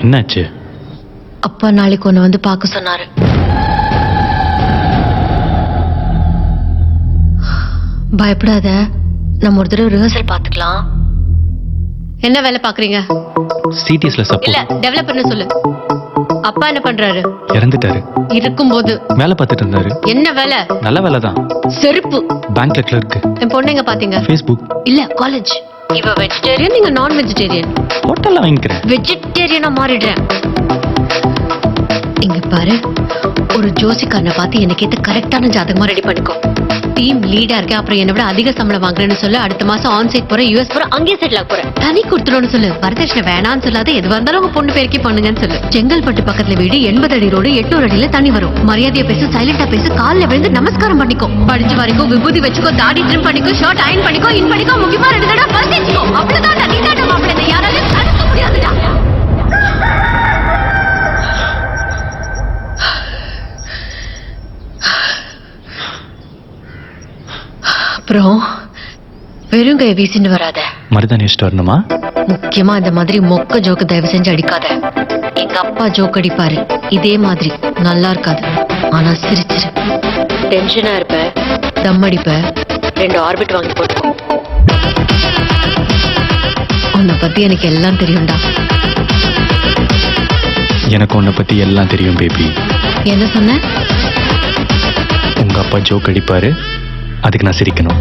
என்னாச்சு? அப்பா நாளைக்கு ஒன்னு வந்து பார்க்க சொன்னாரு. பயப்படாத, நம்ம ஒரு தடவை ரிஹர்சல் பாத்துக்கலாம். என்ன வேலை பாக்குறீங்க? சிடிஎஸ்ல இல்ல சப்போர்ட். டெவலப்பர்னு சொல்லு. அப்பா என்ன பண்றாரு? இறந்துட்டாரு. இருக்கும்போது வேலை பார்த்துட்டு இருந்தாரு. என்ன வேலை? நல்ல வேலை தான். செருப்பு. பேங்க்ல கிளர்க்கு. என் பொண்ணு எங்க பாத்தீங்க? ஃபேஸ்புக். இல்ல காலேஜ். இவ வெஜிடேரியன், நீங்க நான் வெஜிடேரியன். ஹோட்டல்ல வாங்கிக்கிறேன். வெஜிடேரியனா மாறிடுறேன். இங்க பாரு, ஒரு ஜோசிக்காரனை பார்த்து எனக்கு ஏத்த கரெக்டான ஜாதகமா ரெடி பண்ணிக்கோ. டீம் லீடா இருக்கேன், அப்புறம் என்னை விட அதிக சம்பளம் வாங்குறேன்னு சொல்லு. அடுத்த மாசம் ஆன் சைட் போறேன், யூஎஸ் போறேன், அங்கேயே செட்டில் ஆக போறேன். தனி கொடுத்துருன்னு சொல்லு. வரதட்சணை வேணான்னு சொல்லாத, எதுவா இருந்தாலும் உங்க பொண்ணு பேருக்கே பண்ணுங்கன்னு சொல்லு. செங்கல்பட்டு பக்கத்துல வீடு, 80 அடி ரோடு, 800 அடியில தண்ணி வரும். மரியாதையா பேசு, சைலண்டா பேசு, கால்ல விழுந்து நமஸ்காரம் பண்ணிக்கோ. படிச்சு வரைக்கும் விபூதி வச்சுக்கோ, தாடி ட்ரிம் பண்ணிக்கோ, ஷர்ட் அயன் பண்ணிக்கோ, இன் பண்ணிக்கோ, முக்கியமா 2 தடவை பஸ் ஏத்திக்கோ. அவ்வளவுதான். நீ தாண்ட மாப்பிள்ளை, யாராலும் தடுக்க முடியாதுடா. அப்புறம் வெறும் கை வீசிட்டு வராத. மருதாணி வச்சுட்டு வரணுமா? முக்கியமா இந்த மாதிரி மொக்க ஜோக்கு தயவு செஞ்சு அடிக்காத. எங்க அப்பா ஜோக் அடிப்பாரு, இதே மாதிரி நல்லா இருக்காது. ஆனா சிரிச்சிரு. டென்ஷனா இருப்ப, தம் அடிப்ப, 2 ஆர்பிட் வாங்கி போட்டுக்கோ. உன்னை பத்தி எனக்கு எல்லாம் தெரியும்டா. எனக்கு உன்னை பத்தி எல்லாம் தெரியும் பேபி. என்ன சொன்ன? உங்க அப்பா ஜோக் அடிப்பாரு, அதுக்கு நான் சிரிக்கணும்.